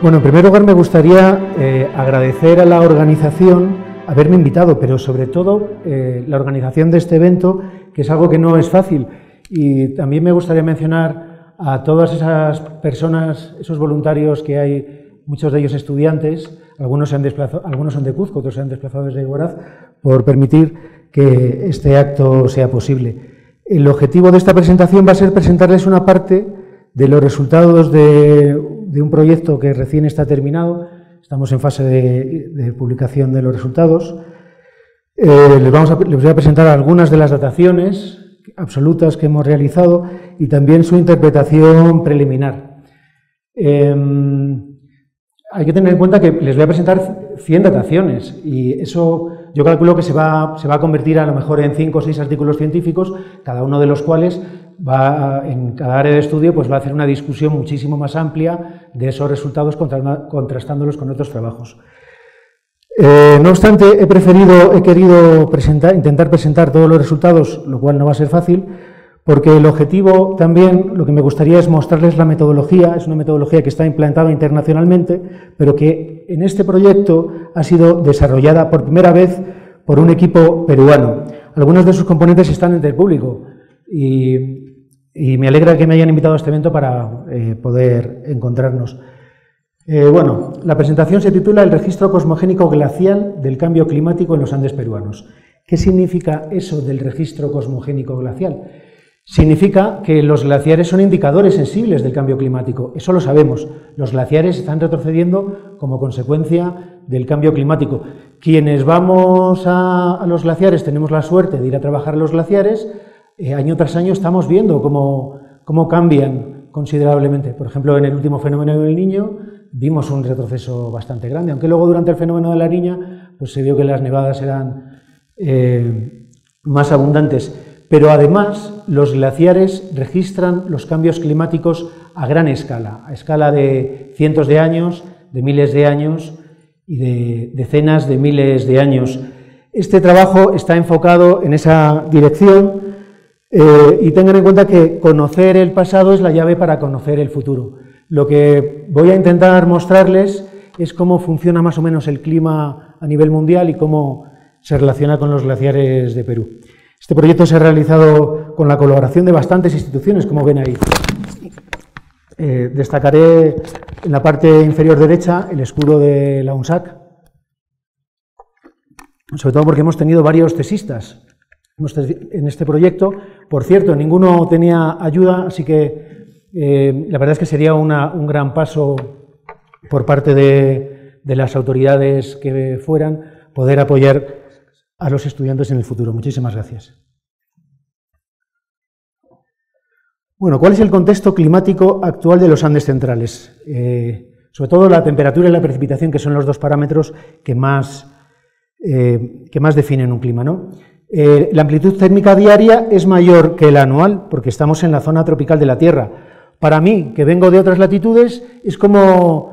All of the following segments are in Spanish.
Bueno, en primer lugar me gustaría agradecer a la organización haberme invitado, pero sobre todo la organización de este evento, que es algo que no es fácil. Y también me gustaría mencionar a todas esas personas, esos voluntarios que hay, muchos de ellos estudiantes, algunos son de Cuzco, otros se han desplazado desde Huaraz, por permitir que este acto sea posible. El objetivo de esta presentación va a ser presentarles una parte de los resultados de un proyecto que recién está terminado. Estamos en fase de publicación de los resultados. Les voy a presentar algunas de las dataciones absolutas que hemos realizado y también su interpretación preliminar. Hay que tener en cuenta que les voy a presentar 100 dataciones y eso yo calculo que se va a convertir a lo mejor en 5 o 6 artículos científicos, cada uno de los cuales en cada área de estudio pues va a hacer una discusión muchísimo más amplia de esos resultados contrastándolos con otros trabajos. No obstante, he querido intentar presentar todos los resultados, lo cual no va a ser fácil, porque el objetivo también, lo que me gustaría es mostrarles la metodología. Es una metodología que está implantada internacionalmente, pero que en este proyecto ha sido desarrollada por primera vez por un equipo peruano. Algunos de sus componentes están entre el público y me alegra que me hayan invitado a este evento para poder encontrarnos. Bueno, la presentación se titula El registro cosmogénico glacial del cambio climático en los Andes peruanos. ¿Qué significa eso del registro cosmogénico glacial? Significa que los glaciares son indicadores sensibles del cambio climático, eso lo sabemos. Los glaciares están retrocediendo como consecuencia del cambio climático. Quienes vamos a los glaciares tenemos la suerte de ir a trabajar a los glaciares, año tras año estamos viendo cómo cambian considerablemente. Por ejemplo, en el último fenómeno del Niño vimos un retroceso bastante grande, aunque luego durante el fenómeno de la Niña pues se vio que las nevadas eran más abundantes. Pero además los glaciares registran los cambios climáticos a gran escala, a escala de cientos de años, de miles de años y de decenas de miles de años. Este trabajo está enfocado en esa dirección y tengan en cuenta que conocer el pasado es la llave para conocer el futuro. Lo que voy a intentar mostrarles es cómo funciona más o menos el clima a nivel mundial y cómo se relaciona con los glaciares de Perú. Este proyecto se ha realizado con la colaboración de bastantes instituciones, como ven ahí. Destacaré en la parte inferior derecha el escudo de la UNSAC, sobre todo porque hemos tenido varios tesistas en este proyecto. Por cierto, ninguno tenía ayuda, así que la verdad es que sería un gran paso por parte de las autoridades que fueran poder apoyar a los estudiantes en el futuro. Muchísimas gracias. Bueno, ¿cuál es el contexto climático actual de los Andes centrales? Sobre todo la temperatura y la precipitación, que son los dos parámetros que más definen un clima, ¿no? La amplitud térmica diaria es mayor que la anual, porque estamos en la zona tropical de la Tierra. Para mí, que vengo de otras latitudes, es como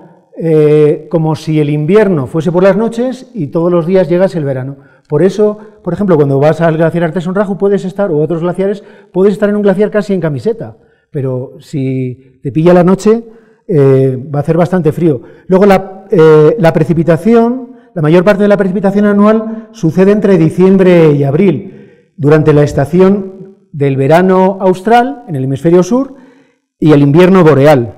si el invierno fuese por las noches y todos los días llegase el verano. Por eso, por ejemplo, cuando vas al glaciar Artesón Raju o a otros glaciares, puedes estar en un glaciar casi en camiseta, pero si te pilla la noche va a hacer bastante frío. Luego la precipitación, la mayor parte de la precipitación anual sucede entre diciembre y abril, durante la estación del verano austral, en el hemisferio sur, y el invierno boreal.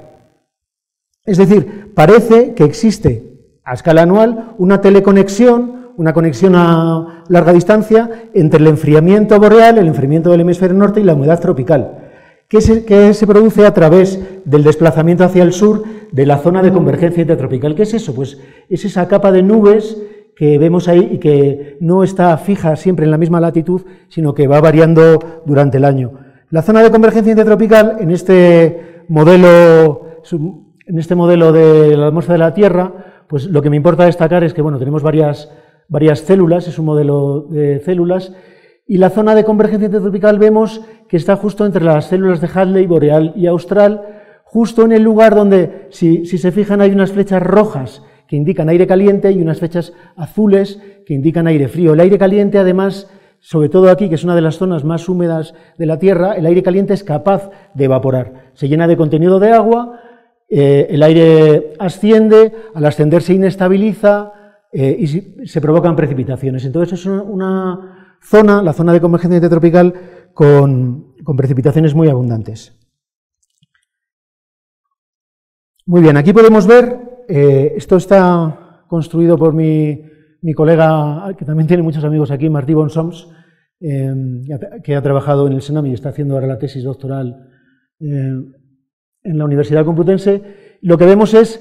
Es decir, parece que existe a escala anual una teleconexión, una conexión a larga distancia entre el enfriamiento boreal, el enfriamiento del hemisferio norte y la humedad tropical, que se produce a través del desplazamiento hacia el sur de la zona de convergencia intertropical. ¿Qué es eso? Pues es esa capa de nubes que vemos ahí y que no está fija siempre en la misma latitud, sino que va variando durante el año. La zona de convergencia intertropical, en este modelo de la atmósfera de la Tierra, pues lo que me importa destacar es que, bueno, tenemos varias células, es un modelo de células, y la zona de convergencia intertropical vemos que está justo entre las células de Hadley, boreal y austral, justo en el lugar donde, si se fijan, hay unas flechas rojas que indican aire caliente y unas flechas azules que indican aire frío. El aire caliente, además, sobre todo aquí, que es una de las zonas más húmedas de la Tierra, el aire caliente es capaz de evaporar. Se llena de contenido de agua el aire asciende, al ascender se inestabiliza y se provocan precipitaciones. Entonces es una zona, la zona de convergencia intertropical, con precipitaciones muy abundantes. Muy bien, aquí podemos ver, esto está construido por mi colega, que también tiene muchos amigos aquí, Martí Bonsoms, que ha trabajado en el SENAM y está haciendo ahora la tesis doctoral en la Universidad Complutense. Lo que vemos es,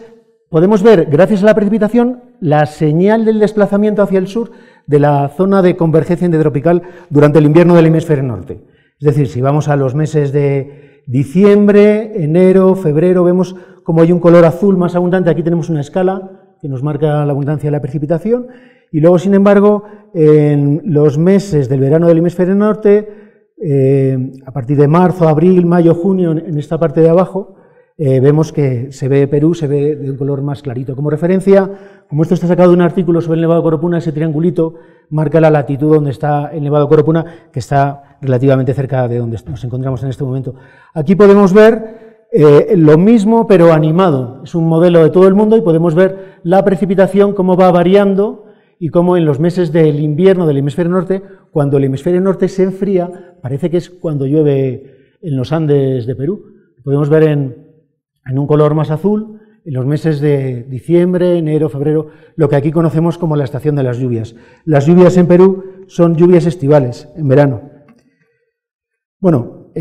podemos ver, gracias a la precipitación, la señal del desplazamiento hacia el sur de la zona de convergencia intertropical durante el invierno del hemisferio norte. Es decir, si vamos a los meses de diciembre, enero, febrero, vemos como hay un color azul más abundante. Aquí tenemos una escala que nos marca la abundancia de la precipitación, y luego, sin embargo, en los meses del verano del hemisferio norte, a partir de marzo, abril, mayo, junio, en esta parte de abajo, vemos que se ve Perú, se ve de un color más clarito. Como referencia, como esto está sacado de un artículo sobre el Nevado de Coropuna, ese triangulito marca la latitud donde está el Nevado de Coropuna, que está relativamente cerca de donde nos encontramos en este momento. Aquí podemos ver lo mismo, pero animado. Es un modelo de todo el mundo y podemos ver la precipitación, cómo va variando y cómo en los meses del invierno del hemisferio norte, cuando el hemisferio norte se enfría, parece que es cuando llueve en los Andes de Perú. Podemos ver en un color más azul, en los meses de diciembre, enero, febrero, lo que aquí conocemos como la estación de las lluvias. Las lluvias en Perú son lluvias estivales, en verano. Bueno,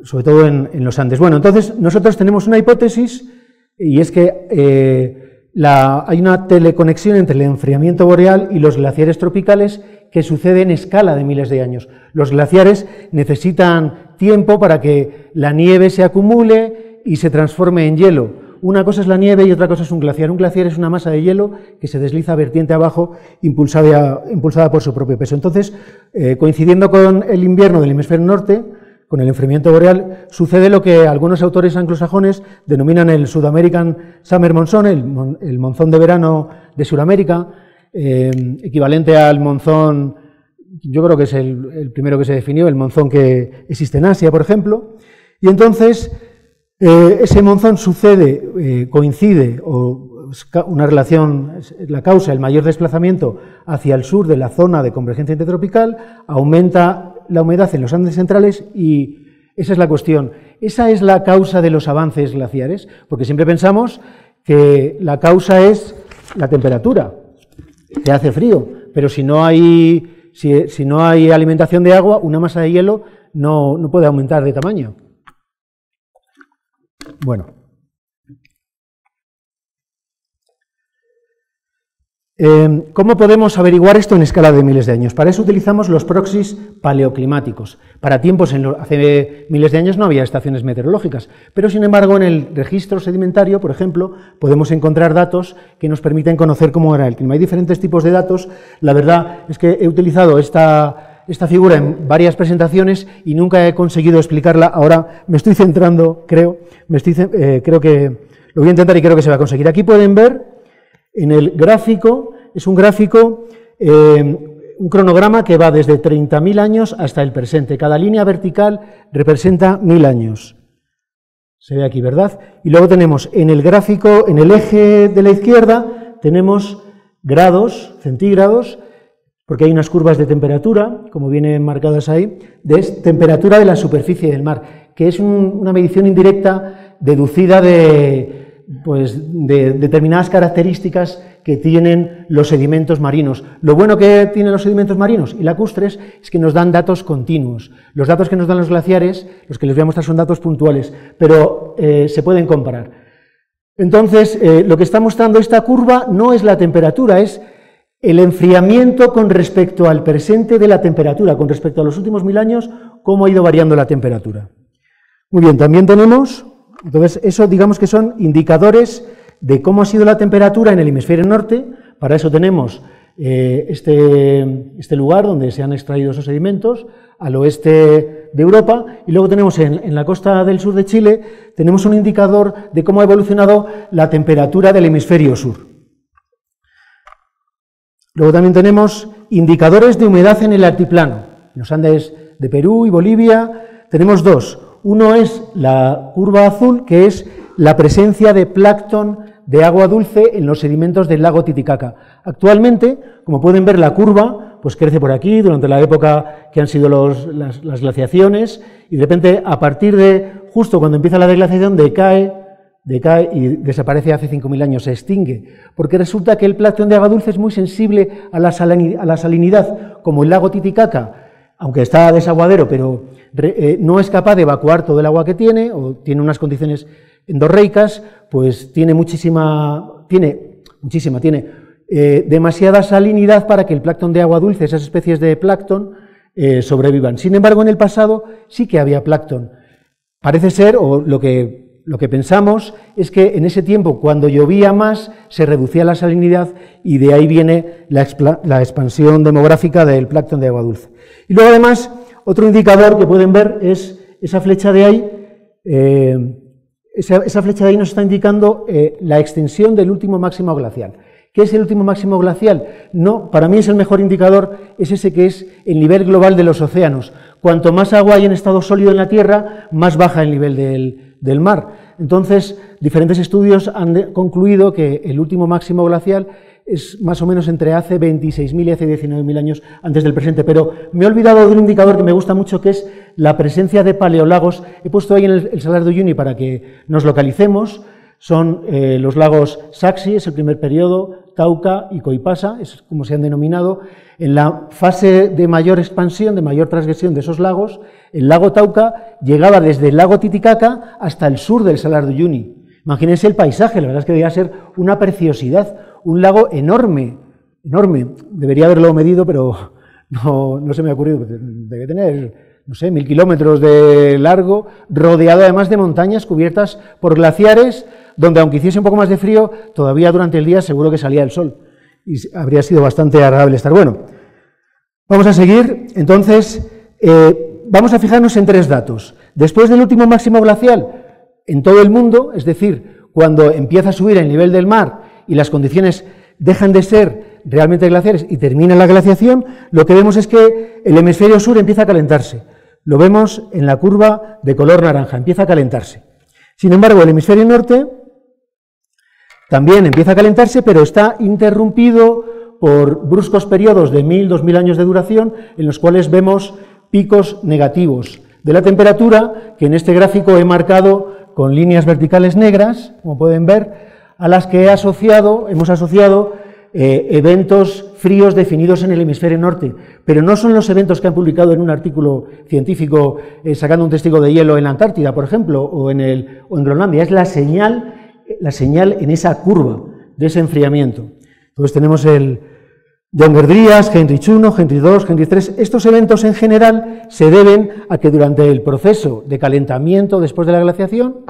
sobre todo en los Andes. Bueno, entonces nosotros tenemos una hipótesis, y es que hay una teleconexión entre el enfriamiento boreal y los glaciares tropicales que sucede en escala de miles de años. Los glaciares necesitan tiempo para que la nieve se acumule y se transforme en hielo. Una cosa es la nieve y otra cosa es un glaciar. Un glaciar es una masa de hielo que se desliza vertiente abajo, impulsada por su propio peso. Entonces, coincidiendo con el invierno del hemisferio norte, con el enfriamiento boreal, sucede lo que algunos autores anglosajones denominan el Sud-American Summer Monsoon, el monzón de verano de Sudamérica, equivalente al monzón, yo creo que es el primero que se definió, el monzón que existe en Asia, por ejemplo. Y entonces, ese monzón coincide, o una relación, la causa, el mayor desplazamiento hacia el sur de la zona de convergencia intertropical, aumenta la humedad en los Andes centrales, y esa es la cuestión. ¿Esa es la causa de los avances glaciares? Porque siempre pensamos que la causa es la temperatura, que hace frío, pero si no hay alimentación de agua, una masa de hielo no puede aumentar de tamaño. Bueno. ¿Cómo podemos averiguar esto en escala de miles de años? Para eso utilizamos los proxies paleoclimáticos. Para tiempos, hace miles de años no había estaciones meteorológicas, pero sin embargo en el registro sedimentario, por ejemplo, podemos encontrar datos que nos permiten conocer cómo era el clima. Hay diferentes tipos de datos. La verdad es que he utilizado esta figura en varias presentaciones y nunca he conseguido explicarla. Ahora me estoy centrando, creo que lo voy a intentar y creo que se va a conseguir. Aquí pueden ver en el gráfico, es un gráfico, un cronograma que va desde 30.000 años hasta el presente. Cada línea vertical representa 1000 años. Se ve aquí, ¿verdad? Y luego tenemos en el gráfico, en el eje de la izquierda, tenemos grados, centígrados, porque hay unas curvas de temperatura, como vienen marcadas ahí, de temperatura de la superficie del mar, que es una medición indirecta deducida de determinadas características que tienen los sedimentos marinos. Lo bueno que tienen los sedimentos marinos y lacustres es que nos dan datos continuos. Los datos que nos dan los glaciares, los que les voy a mostrar, son datos puntuales, pero se pueden comparar. Entonces, lo que está mostrando esta curva no es la temperatura, es el enfriamiento con respecto al presente de la temperatura, con respecto a los últimos 1000 años, cómo ha ido variando la temperatura. Muy bien, también tenemos, entonces, eso digamos que son indicadores de cómo ha sido la temperatura en el hemisferio norte. Para eso tenemos este lugar donde se han extraído esos sedimentos, al oeste de Europa, y luego tenemos en la costa del sur de Chile, tenemos un indicador de cómo ha evolucionado la temperatura del hemisferio sur. Luego también tenemos indicadores de humedad en el altiplano. En los Andes de Perú y Bolivia tenemos dos. Uno es la curva azul, que es la presencia de plancton de agua dulce en los sedimentos del lago Titicaca. Actualmente, como pueden ver, la curva pues crece por aquí durante la época que han sido las glaciaciones, y de repente, a partir de justo cuando empieza la deglaciación, decae y desaparece hace 5.000 años, se extingue, porque resulta que el plancton de agua dulce es muy sensible a la salinidad, como el lago Titicaca, aunque está desaguadero, pero no es capaz de evacuar todo el agua que tiene, o tiene unas condiciones endorreicas, pues tiene demasiada salinidad para que el plancton de agua dulce, esas especies de plancton, sobrevivan. Sin embargo, en el pasado sí que había plancton. Parece ser, o lo que pensamos, es que en ese tiempo, cuando llovía más, se reducía la salinidad, y de ahí viene la expansión demográfica del plancton de agua dulce. Y luego, además, otro indicador que pueden ver es esa flecha de ahí. Esa flecha de ahí nos está indicando la extensión del último máximo glacial. ¿Qué es el último máximo glacial? No, para mí es el mejor indicador, es ese que es el nivel global de los océanos. Cuanto más agua hay en estado sólido en la Tierra, más baja el nivel del mar. Entonces, diferentes estudios han concluido que el último máximo glacial es más o menos entre hace 26.000 y hace 19.000 años antes del presente. Pero me he olvidado de un indicador que me gusta mucho, que es la presencia de paleolagos. He puesto ahí en el Salar de Uyuni para que nos localicemos. Son los lagos Saxi, es el primer periodo, Tauca y Coipasa, es como se han denominado. En la fase de mayor expansión, de mayor transgresión de esos lagos, el lago Tauca llegaba desde el lago Titicaca hasta el sur del Salar de Uyuni. Imagínense el paisaje, la verdad es que debía ser una preciosidad, un lago enorme, enorme. Debería haberlo medido, pero no se me ha ocurrido. Debe tener, no sé, 1.000 kilómetros de largo, rodeado además de montañas cubiertas por glaciares, donde aunque hiciese un poco más de frío, todavía durante el día seguro que salía el sol, y habría sido bastante agradable estar. Bueno, vamos a seguir. Entonces, vamos a fijarnos en 3 datos. Después del último máximo glacial, en todo el mundo, es decir, cuando empieza a subir el nivel del mar y las condiciones dejan de ser realmente glaciares y termina la glaciación, lo que vemos es que el hemisferio sur empieza a calentarse. Lo vemos en la curva de color naranja, empieza a calentarse. Sin embargo, el hemisferio norte también empieza a calentarse, pero está interrumpido por bruscos periodos de 1.000, 2.000 años de duración, en los cuales vemos picos negativos de la temperatura, que en este gráfico he marcado con líneas verticales negras, como pueden ver, a las que hemos asociado eventos fríos definidos en el hemisferio norte, pero no son los eventos que han publicado en un artículo científico sacando un testigo de hielo en la Antártida, por ejemplo, o en Groenlandia, es la señal en esa curva de ese enfriamiento. Entonces tenemos el Younger Dryas, Heinrich I, Heinrich II, Heinrich III. Estos eventos en general se deben a que durante el proceso de calentamiento después de la glaciación,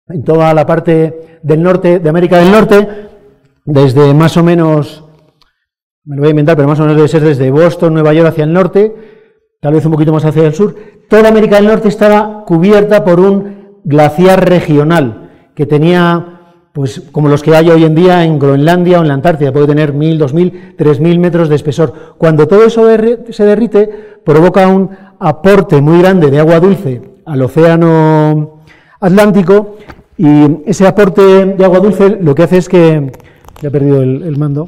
en toda la parte del norte, de América del Norte, desde más o menos, me lo voy a inventar, pero más o menos debe ser desde Boston, Nueva York hacia el norte, tal vez un poquito más hacia el sur, toda América del Norte estaba cubierta por un glaciar regional que tenía, pues como los que hay hoy en día en Groenlandia o en la Antártida, puede tener 1.000, 2.000, 3.000 metros de espesor. Cuando todo eso se derrite, provoca un aporte muy grande de agua dulce al océano Atlántico, y ese aporte de agua dulce lo que hace es que, ya he perdido el mando,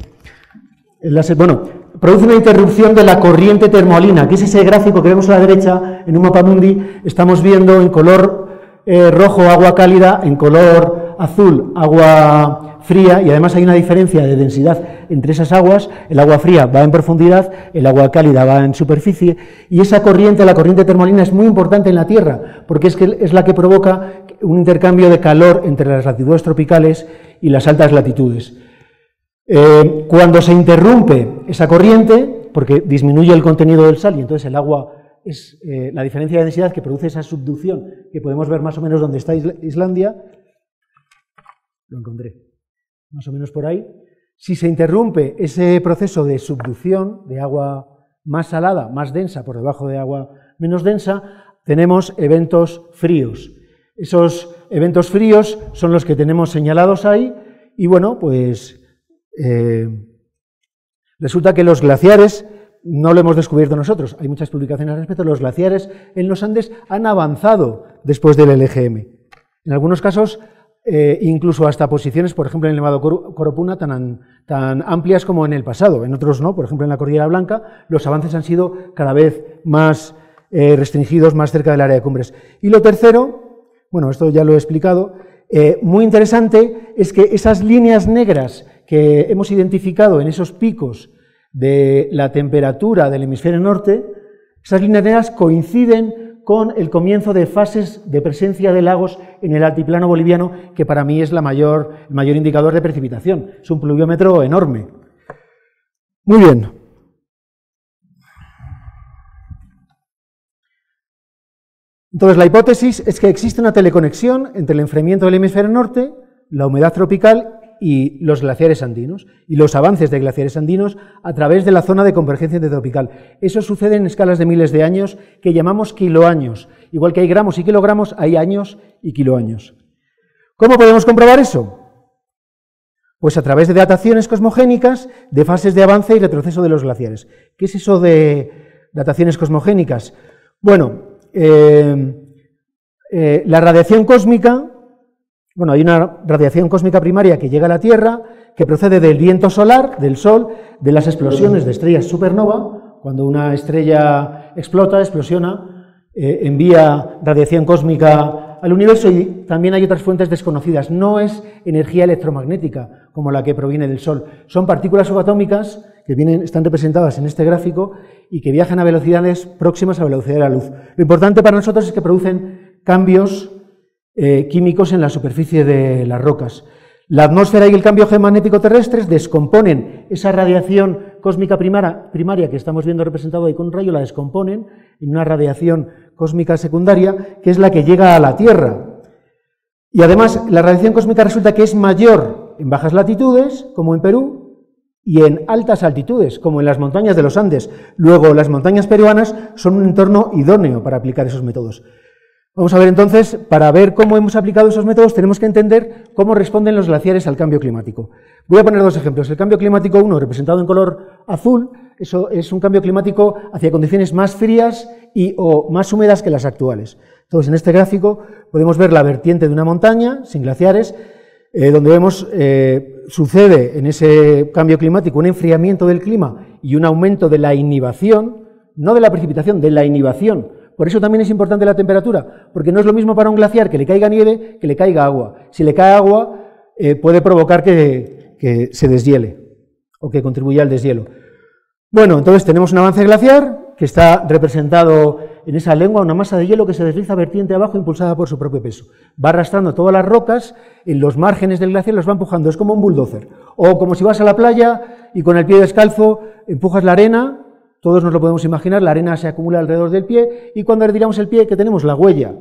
el láser, bueno, produce una interrupción de la corriente termohalina, que es ese gráfico que vemos a la derecha en un mapa mundi. Estamos viendo en color rojo agua cálida, en color azul agua fría, y además hay una diferencia de densidad entre esas aguas. El agua fría va en profundidad, el agua cálida va en superficie, y esa corriente, la corriente termohalina, es muy importante en la Tierra, porque es la que provoca un intercambio de calor entre las latitudes tropicales y las altas latitudes. Cuando se interrumpe esa corriente, porque disminuye el contenido del sal, y entonces el agua es la diferencia de densidad que produce esa subducción, que podemos ver más o menos donde está Islandia, lo encontré, más o menos por ahí. Si se interrumpe ese proceso de subducción de agua más salada, más densa, por debajo de agua menos densa, tenemos eventos fríos. Esos eventos fríos son los que tenemos señalados ahí, y bueno, pues resulta que los glaciares no lo hemos descubierto nosotros, hay muchas publicaciones al respecto. Los glaciares en los Andes han avanzado después del LGM. En algunos casos, incluso hasta posiciones, por ejemplo, en el Nevado Coropuna, tan amplias como en el pasado. En otros no, por ejemplo, en la Cordillera Blanca, los avances han sido cada vez más restringidos, más cerca del área de cumbres. Y lo tercero, bueno, esto ya lo he explicado, muy interesante es que esas líneas negras que hemos identificado en esos picos de la temperatura del hemisferio norte, esas líneas negras coinciden con el comienzo de fases de presencia de lagos en el altiplano boliviano, que para mí es el mayor indicador de precipitación. Es un pluviómetro enorme. Muy bien. Entonces, la hipótesis es que existe una teleconexión entre el enfriamiento del hemisferio norte, la humedad tropical y los glaciares andinos, y los avances de glaciares andinos a través de la zona de convergencia intertropical. Eso sucede en escalas de miles de años que llamamos kiloaños. Igual que hay gramos y kilogramos, hay años y kiloaños. ¿Cómo podemos comprobar eso? Pues a través de dataciones cosmogénicas de fases de avance y retroceso de los glaciares. ¿Qué es eso de dataciones cosmogénicas? Bueno, la radiación cósmica, bueno, hay una radiación cósmica primaria que llega a la Tierra, que procede del viento solar, del Sol, de las explosiones de estrellas supernova. Cuando una estrella explota, explosiona, envía radiación cósmica al universo, y también hay otras fuentes desconocidas. No es energía electromagnética como la que proviene del Sol, son partículas subatómicas que están representadas en este gráfico y que viajan a velocidades próximas a la velocidad de la luz. Lo importante para nosotros es que producen cambios químicos en la superficie de las rocas. La atmósfera y el cambio geomagnético terrestres descomponen esa radiación cósmica primaria que estamos viendo representado ahí con un rayo, la descomponen en una radiación cósmica secundaria, que es la que llega a la Tierra. Y además, la radiación cósmica resulta que es mayor en bajas latitudes, como en Perú, y en altas altitudes, como en las montañas de los Andes. Luego, las montañas peruanas son un entorno idóneo para aplicar esos métodos. Vamos a ver entonces, para ver cómo hemos aplicado esos métodos, tenemos que entender cómo responden los glaciares al cambio climático. Voy a poner dos ejemplos. El cambio climático 1, representado en color azul, eso es un cambio climático hacia condiciones más frías o más húmedas que las actuales. Entonces, en este gráfico podemos ver la vertiente de una montaña, sin glaciares, donde vemos, sucede en ese cambio climático un enfriamiento del clima y un aumento de la inhibición, no de la precipitación, de la inhibición. Por eso también es importante la temperatura, porque no es lo mismo para un glaciar que le caiga nieve que le caiga agua. Si le cae agua, puede provocar que se deshiele o que contribuya al deshielo. Bueno, entonces tenemos un avance glaciar que está representado en esa lengua, una masa de hielo que se desliza vertiente abajo impulsada por su propio peso. Va arrastrando todas las rocas, en los márgenes del glaciar los va empujando, es como un bulldozer. O como si vas a la playa y con el pie descalzo empujas la arena. Todos nos lo podemos imaginar, la arena se acumula alrededor del pie y cuando retiramos el pie, ¿qué tenemos? La huella.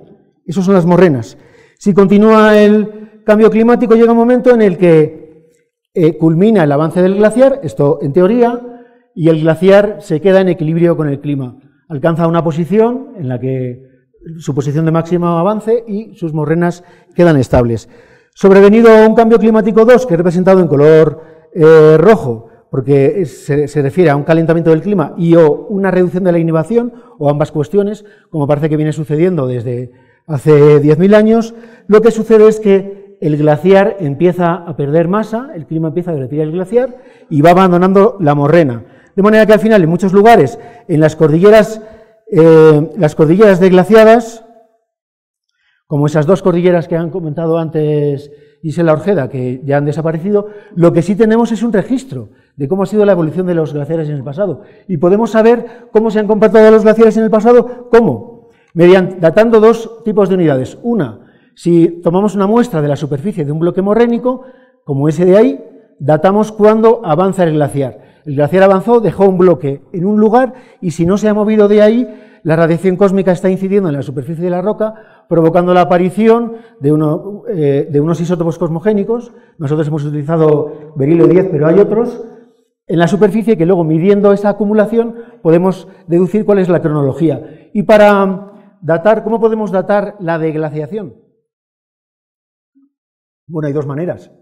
Esas son las morrenas. Si continúa el cambio climático, llega un momento en el que culmina el avance del glaciar, esto en teoría, y el glaciar se queda en equilibrio con el clima. Alcanza una posición en la que su posición de máximo avance y sus morrenas quedan estables. Sobrevenido un cambio climático 2, que es representado en color rojo, porque se refiere a un calentamiento del clima y o una reducción de la inhibición, o ambas cuestiones, como parece que viene sucediendo desde hace 10.000 años, lo que sucede es que el glaciar empieza a perder masa, el clima empieza a derretir el glaciar y va abandonando la morrena. De manera que al final, en muchos lugares, en las cordilleras deglaciadas, como esas dos cordilleras que han comentado antes Gisela Orjeda, que ya han desaparecido, lo que sí tenemos es un registro de cómo ha sido la evolución de los glaciares en el pasado. Y podemos saber cómo se han comportado los glaciares en el pasado. ¿Cómo? Datando dos tipos de unidades. Una, si tomamos una muestra de la superficie de un bloque morrénico, como ese de ahí, datamos cuándo avanza el glaciar. El glaciar avanzó, dejó un bloque en un lugar y si no se ha movido de ahí, la radiación cósmica está incidiendo en la superficie de la roca, provocando la aparición de unos isótopos cosmogénicos. Nosotros hemos utilizado berilio 10, pero hay otros en la superficie que luego, midiendo esa acumulación, podemos deducir cuál es la cronología. Y para datar, ¿cómo podemos datar la deglaciación? Bueno, hay dos maneras,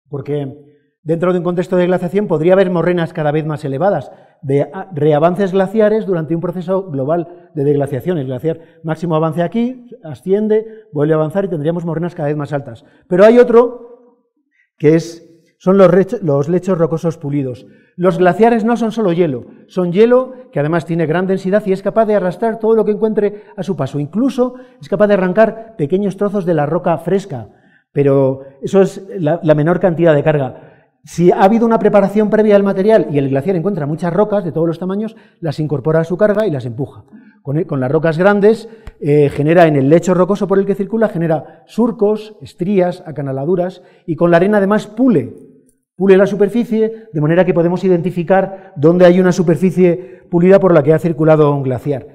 porque dentro de un contexto de glaciación podría haber morrenas cada vez más elevadas, de reavances glaciares durante un proceso global de deglaciación. El glaciar máximo avance aquí, asciende, vuelve a avanzar y tendríamos morrenas cada vez más altas. Pero hay otro que son los lechos rocosos pulidos. Los glaciares no son solo hielo, son hielo que además tiene gran densidad y es capaz de arrastrar todo lo que encuentre a su paso. Incluso es capaz de arrancar pequeños trozos de la roca fresca, pero eso es la menor cantidad de carga. Si ha habido una preparación previa del material y el glaciar encuentra muchas rocas de todos los tamaños, las incorpora a su carga y las empuja. Con las rocas grandes genera en el lecho rocoso por el que circula, genera surcos, estrías, acanaladuras y con la arena además pule la superficie de manera que podemos identificar dónde hay una superficie pulida por la que ha circulado un glaciar.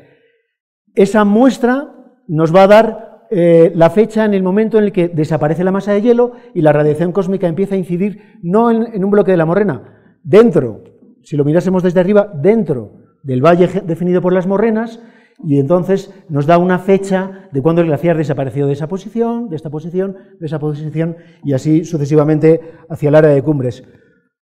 Esa muestra nos va a dar la fecha en el momento en el que desaparece la masa de hielo y la radiación cósmica empieza a incidir no en un bloque de la morrena, dentro, si lo mirásemos desde arriba, dentro del valle definido por las morrenas, y entonces nos da una fecha de cuando el glaciar desapareció de esa posición, de esta posición, de esa posición, y así sucesivamente hacia el área de cumbres.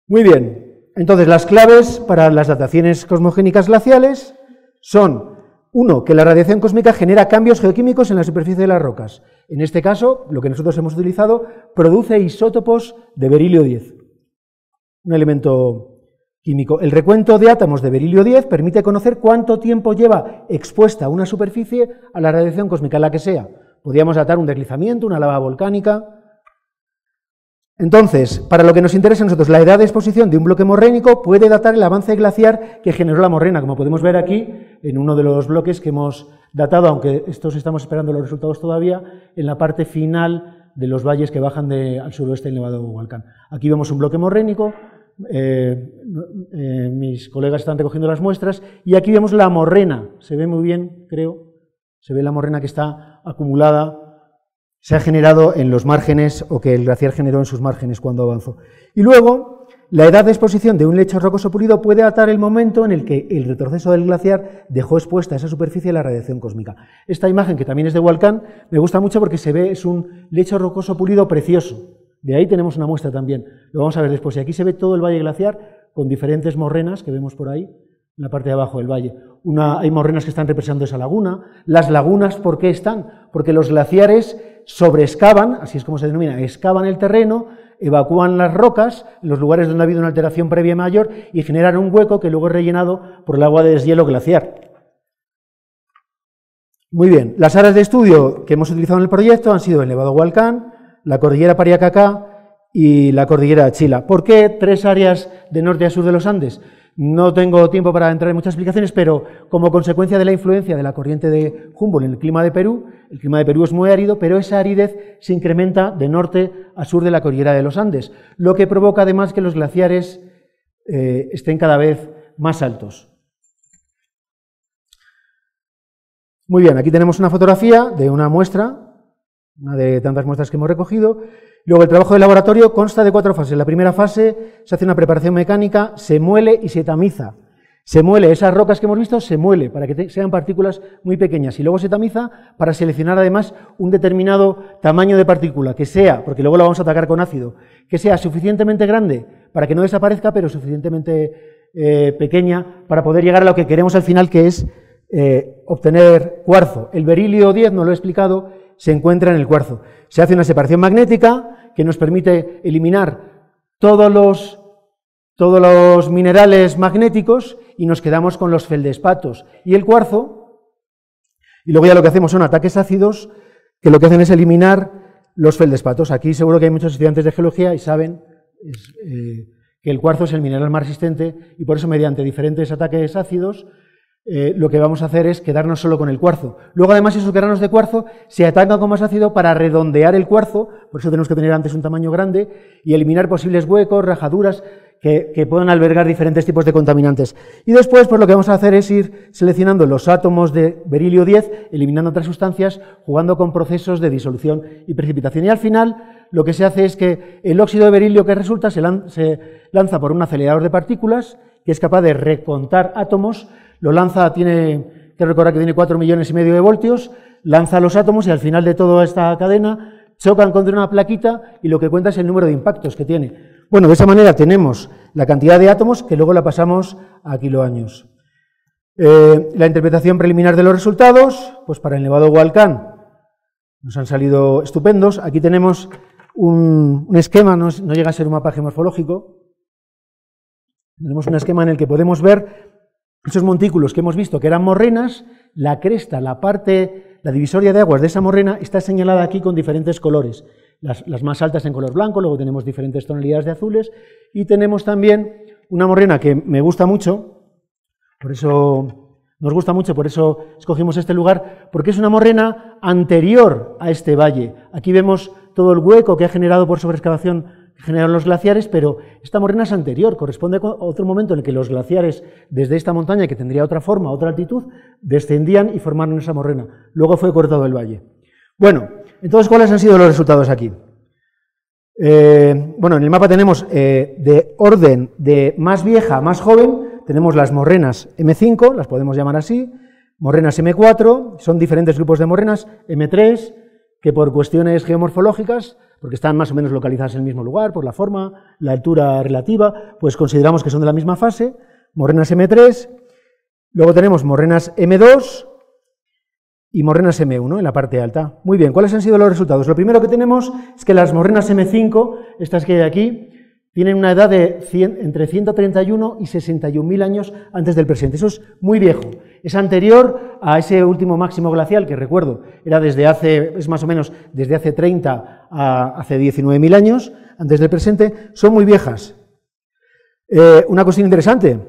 Muy bien, entonces las claves para las dataciones cosmogénicas glaciales son: 1, que la radiación cósmica genera cambios geoquímicos en la superficie de las rocas. En este caso, lo que nosotros hemos utilizado, produce isótopos de berilio 10, un elemento químico. El recuento de átomos de berilio 10 permite conocer cuánto tiempo lleva expuesta una superficie a la radiación cósmica, la que sea. Podríamos datar un deslizamiento, una lava volcánica. Entonces, para lo que nos interesa a nosotros, la edad de exposición de un bloque morrénico puede datar el avance glaciar que generó la morrena, como podemos ver aquí en uno de los bloques que hemos datado, aunque estos estamos esperando los resultados todavía, en la parte final de los valles que bajan al suroeste del Nevado Volcán. Aquí vemos un bloque morrénico, mis colegas están recogiendo las muestras, y aquí vemos la morrena, se ve muy bien, creo, se ve la morrena que está acumulada, se ha generado en los márgenes o que el glaciar generó en sus márgenes cuando avanzó. Y luego, la edad de exposición de un lecho rocoso pulido puede datar el momento en el que el retroceso del glaciar dejó expuesta a esa superficie la radiación cósmica. Esta imagen, que también es de Hualcán, me gusta mucho porque se ve, es un lecho rocoso pulido precioso. De ahí tenemos una muestra también, lo vamos a ver después. Y aquí se ve todo el valle glaciar con diferentes morrenas que vemos por ahí, en la parte de abajo del valle. Hay morrenas que están representando esa laguna. Las lagunas, ¿por qué están? Porque los glaciares sobreexcavan, así es como se denomina, excavan el terreno, evacúan las rocas en los lugares donde ha habido una alteración previa mayor y generan un hueco que luego es rellenado por el agua de deshielo glaciar. Muy bien, las áreas de estudio que hemos utilizado en el proyecto han sido el Nevado Hualcán, la cordillera Pariacacá y la cordillera Achila. ¿Por qué 3 áreas de norte a sur de los Andes? No tengo tiempo para entrar en muchas explicaciones, pero como consecuencia de la influencia de la corriente de Humboldt en el clima de Perú es muy árido, pero esa aridez se incrementa de norte a sur de la cordillera de los Andes, lo que provoca además que los glaciares estén cada vez más altos. Muy bien, aquí tenemos una fotografía de una muestra, una de tantas muestras que hemos recogido. Luego, el trabajo de laboratorio consta de 4 fases. La primera fase se hace una preparación mecánica, se muele y se tamiza. Se muele, esas rocas que hemos visto, se muele para que sean partículas muy pequeñas y luego se tamiza para seleccionar además un determinado tamaño de partícula, que sea, porque luego la vamos a atacar con ácido, que sea suficientemente grande para que no desaparezca, pero suficientemente pequeña para poder llegar a lo que queremos al final, que es obtener cuarzo. El berilio 10, no lo he explicado, se encuentra en el cuarzo. Se hace una separación magnética que nos permite eliminar todos los minerales magnéticos y nos quedamos con los feldespatos y el cuarzo, y luego ya lo que hacemos son ataques ácidos que lo que hacen es eliminar los feldespatos. Aquí seguro que hay muchos estudiantes de geología y saben que el cuarzo es el mineral más resistente y por eso mediante diferentes ataques ácidos lo que vamos a hacer es quedarnos solo con el cuarzo. Luego, además, esos granos de cuarzo se atacan con más ácido para redondear el cuarzo, por eso tenemos que tener antes un tamaño grande, y eliminar posibles huecos, rajaduras, que puedan albergar diferentes tipos de contaminantes. Y después, pues lo que vamos a hacer es ir seleccionando los átomos de berilio 10, eliminando otras sustancias, jugando con procesos de disolución y precipitación. Y al final, lo que se hace es que el óxido de berilio que resulta se lanza por un acelerador de partículas, que es capaz de recontar átomos. Lo lanza, tiene que recordar que tiene 4,5 millones de voltios, lanza los átomos y al final de toda esta cadena chocan contra una plaquita y lo que cuenta es el número de impactos que tiene. Bueno, de esa manera tenemos la cantidad de átomos que luego la pasamos a kiloaños. La interpretación preliminar de los resultados, pues para el Nevado Hualcán nos han salido estupendos. Aquí tenemos un esquema, no llega a ser un mapa geomorfológico. Tenemos un esquema en el que podemos ver esos montículos que hemos visto que eran morrenas, la cresta, la divisoria de aguas de esa morrena está señalada aquí con diferentes colores. Las más altas en color blanco, luego tenemos diferentes tonalidades de azules y tenemos también una morrena que me gusta mucho, por eso nos gusta mucho, por eso escogimos este lugar, porque es una morrena anterior a este valle. Aquí vemos todo el hueco que ha generado por sobreexcavación que generaron los glaciares, pero esta morrena es anterior, corresponde a otro momento en el que los glaciares desde esta montaña, que tendría otra forma, otra altitud, descendían y formaron esa morrena. Luego fue cortado el valle. Bueno, entonces, ¿cuáles han sido los resultados aquí? Bueno, en el mapa tenemos de orden de más vieja a más joven, tenemos las morrenas M5, las podemos llamar así, morrenas M4, son diferentes grupos de morrenas, M3, que por cuestiones geomorfológicas, porque están más o menos localizadas en el mismo lugar, por la forma, la altura relativa, pues consideramos que son de la misma fase, morrenas M3, luego tenemos morrenas M2 y morrenas M1 en la parte alta. Muy bien, ¿cuáles han sido los resultados? Lo primero que tenemos es que las morrenas M5, estas que hay aquí, tienen una edad de entre 131 y 61.000 años antes del presente. Eso es muy viejo. Es anterior a ese último máximo glacial, que recuerdo, era es más o menos desde hace 30 a hace 19.000 años antes del presente. Son muy viejas. Una cuestión interesante.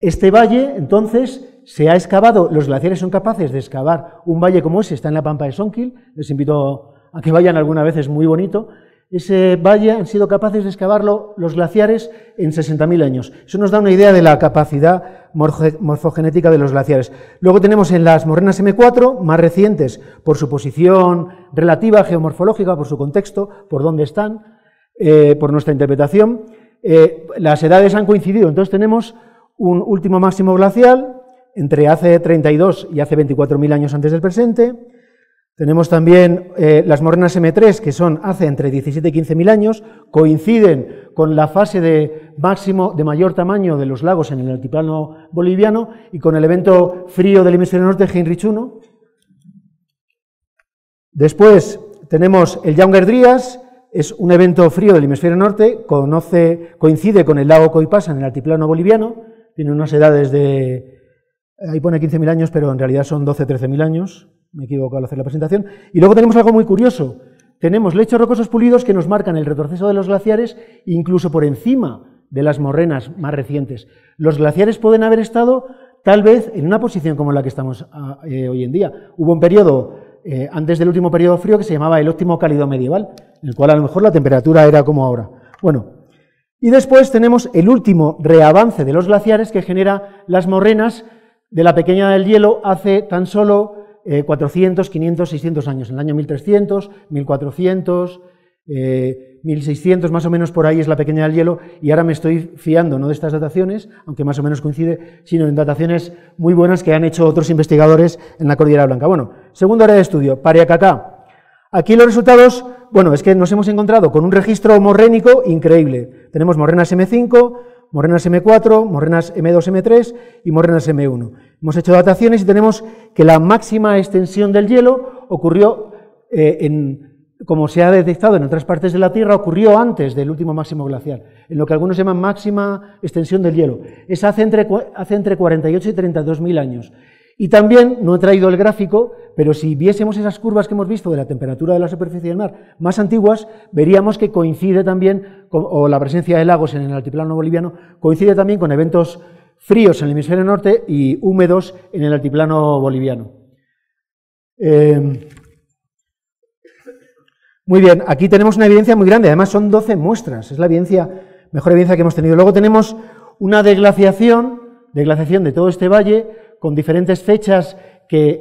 Este valle, entonces, se ha excavado, los glaciares son capaces de excavar un valle como ese, está en la pampa de Sonquil, les invito a que vayan alguna vez, es muy bonito. Ese valle han sido capaces de excavarlo los glaciares en 60.000 años. Eso nos da una idea de la capacidad morfogenética de los glaciares. Luego tenemos en las morrenas M4, más recientes, por su posición relativa, geomorfológica, por su contexto, por dónde están, por nuestra interpretación. Las edades han coincidido, entonces tenemos un último máximo glacial entre hace 32 y hace 24.000 años antes del presente. Tenemos también las morrenas M3, que son hace entre 17 y 15.000 años, coinciden con la fase de mayor tamaño de los lagos en el altiplano boliviano y con el evento frío del hemisferio norte, Heinrich I. Después tenemos el Younger-Dryas, es un evento frío del hemisferio norte, coincide con el lago Coipasa en el altiplano boliviano, tiene unas edades de, ahí pone 15.000 años, pero en realidad son 12-13.000 años. Me equivoco al hacer la presentación. Y luego tenemos algo muy curioso. Tenemos lechos rocosos pulidos que nos marcan el retroceso de los glaciares incluso por encima de las morrenas más recientes. Los glaciares pueden haber estado tal vez en una posición como la que estamos hoy en día. Hubo un periodo antes del último periodo frío que se llamaba el óptimo cálido medieval, en el cual a lo mejor la temperatura era como ahora. Bueno, y después tenemos el último reavance de los glaciares que genera las morrenas de la pequeña del hielo hace tan solo 400, 500, 600 años, en el año 1300, 1400, 1600, más o menos por ahí es la pequeña del hielo, y ahora me estoy fiando no de estas dataciones, aunque más o menos coincide, sino en dataciones muy buenas que han hecho otros investigadores en la Cordillera Blanca. Bueno, segunda área de estudio, Pariacacá. Aquí los resultados, bueno, es que nos hemos encontrado con un registro morrénico increíble. Tenemos morrenas M5, morrenas M4, morrenas M2, M3 y morrenas M1. Hemos hecho dataciones y tenemos que la máxima extensión del hielo ocurrió, como se ha detectado en otras partes de la Tierra, ocurrió antes del último máximo glacial, en lo que algunos llaman máxima extensión del hielo. Es hace entre 48 y 32.000 años. Y también, no he traído el gráfico, pero si viésemos esas curvas que hemos visto de la temperatura de la superficie del mar más antiguas, veríamos que coincide también, o la presencia de lagos en el altiplano boliviano, coincide también con eventos fríos en el hemisferio norte y húmedos en el altiplano boliviano. Muy bien, aquí tenemos una evidencia muy grande, además son 12 muestras, es la mejor evidencia que hemos tenido. Luego tenemos una deglaciación de todo este valle, con diferentes fechas que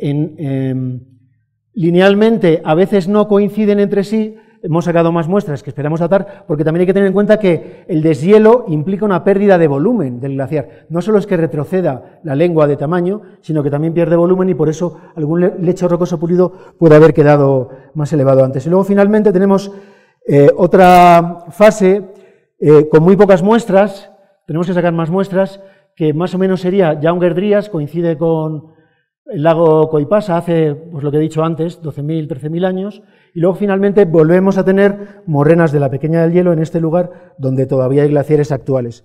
linealmente a veces no coinciden entre sí. Hemos sacado más muestras que esperamos datar, porque también hay que tener en cuenta que el deshielo implica una pérdida de volumen del glaciar. No solo es que retroceda la lengua de tamaño, sino que también pierde volumen y por eso algún lecho rocoso pulido puede haber quedado más elevado antes. Y luego finalmente tenemos Otra fase, con muy pocas muestras, tenemos que sacar más muestras, que más o menos sería Younger-Dryas, coincide con el lago Coipasa, hace, pues lo que he dicho antes, 12.000, 13.000 años, y luego finalmente volvemos a tener morrenas de la Pequeña del Hielo en este lugar donde todavía hay glaciares actuales.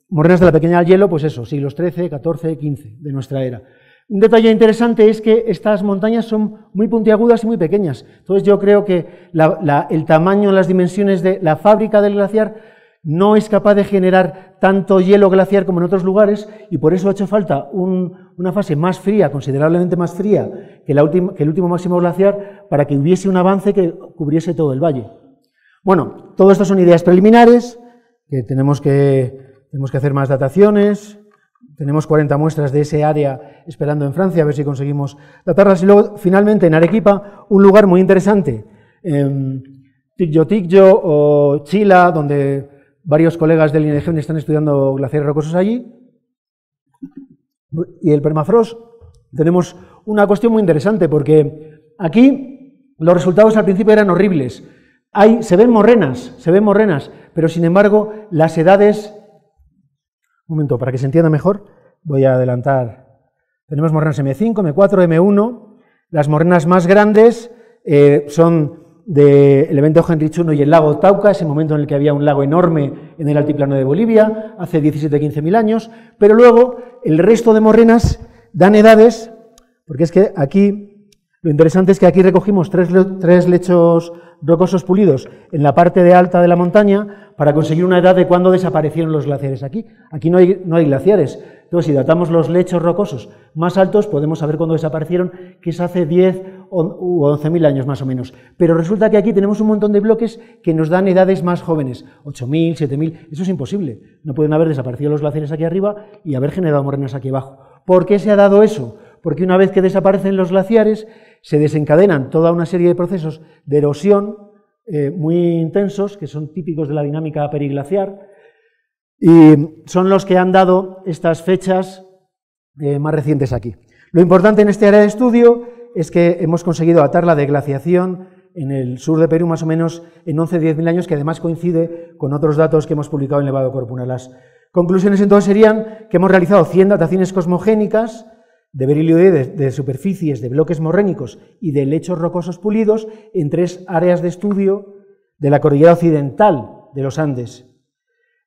Morrenas de la Pequeña del Hielo, pues eso, siglos XIII, XIV, XV de nuestra era. Un detalle interesante es que estas montañas son muy puntiagudas y muy pequeñas. Entonces yo creo que el tamaño, las dimensiones de la fábrica del glaciar no es capaz de generar tanto hielo glaciar como en otros lugares, y por eso ha hecho falta una fase más fría, considerablemente más fría que el último máximo glaciar, para que hubiese un avance que cubriese todo el valle. Bueno, todo esto son ideas preliminares, que tenemos que hacer más dataciones. Tenemos 40 muestras de ese área esperando en Francia, a ver si conseguimos datarlas. Y luego, finalmente, en Arequipa, un lugar muy interesante, Ticllo o Chila, donde varios colegas del INEGEN están estudiando glaciares rocosos allí. Y el permafrost, tenemos una cuestión muy interesante, porque aquí los resultados al principio eran horribles. Se ven morrenas, pero sin embargo, las edades... Un momento, para que se entienda mejor, voy a adelantar. Tenemos morrenas M5, M4, M1. Las morrenas más grandes son del evento Heinrich I y el lago Tauca, ese momento en el que había un lago enorme en el altiplano de Bolivia, hace 17-15.000 años, pero luego el resto de morrenas dan edades, porque es que aquí, lo interesante es que aquí recogimos tres lechos rocosos pulidos en la parte de alta de la montaña para conseguir una edad de cuándo desaparecieron los glaciares aquí. Aquí no hay glaciares. Entonces, si datamos los lechos rocosos más altos, podemos saber cuándo desaparecieron, que es hace 10 u 11.000 años más o menos. Pero resulta que aquí tenemos un montón de bloques que nos dan edades más jóvenes, 8.000, 7.000, eso es imposible. No pueden haber desaparecido los glaciares aquí arriba y haber generado morrenas aquí abajo. ¿Por qué se ha dado eso? Porque una vez que desaparecen los glaciares, se desencadenan toda una serie de procesos de erosión muy intensos, que son típicos de la dinámica periglaciar, y son los que han dado estas fechas más recientes aquí. Lo importante en este área de estudio es que hemos conseguido atar la deglaciación en el sur de Perú más o menos en 11-10.000 años, que además coincide con otros datos que hemos publicado en Levado Corpuna. Las conclusiones entonces serían que hemos realizado 100 dataciones cosmogénicas de berilio de superficies, de bloques morrénicos y de lechos rocosos pulidos en 3 áreas de estudio de la cordillera occidental de los Andes.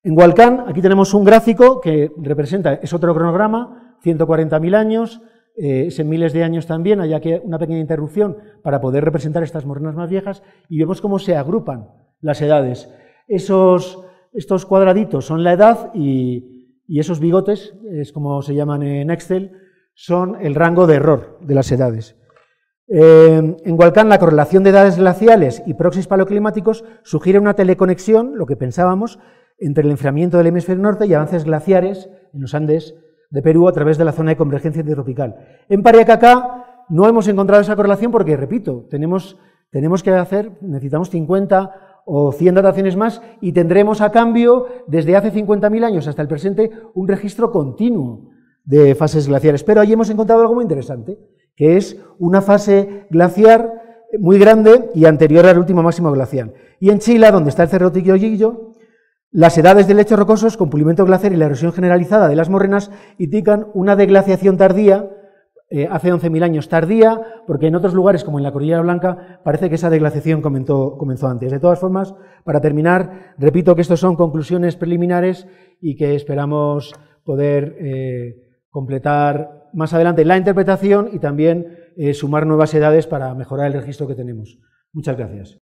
En Hualcán, aquí tenemos un gráfico que representa, es otro cronograma, 140.000 años, es en miles de años también, hay aquí una pequeña interrupción para poder representar estas morrenas más viejas, y vemos cómo se agrupan las edades. Estos cuadraditos son la edad y esos bigotes, es como se llaman en Excel, son el rango de error de las edades. En Hualcán, la correlación de edades glaciales y proxies paleoclimáticos sugiere una teleconexión, lo que pensábamos, entre el enfriamiento del hemisferio norte y avances glaciares en los Andes de Perú a través de la zona de convergencia intertropical. En Pariacacá no hemos encontrado esa correlación porque, repito, necesitamos 50 o 100 dataciones más y tendremos a cambio, desde hace 50.000 años hasta el presente, un registro continuo de fases glaciares. Pero allí hemos encontrado algo muy interesante, que es una fase glaciar muy grande y anterior al último máximo glacial. Y en Chile, donde está el Cerro Ticllo, las edades de lechos rocosos con pulimento glaciar y la erosión generalizada de las morrenas indican una deglaciación tardía, hace 11.000 años tardía, porque en otros lugares, como en la Cordillera Blanca, parece que esa deglaciación comenzó antes. De todas formas, para terminar, repito que estos son conclusiones preliminares y que esperamos poder completar más adelante la interpretación y también sumar nuevas edades para mejorar el registro que tenemos. Muchas gracias.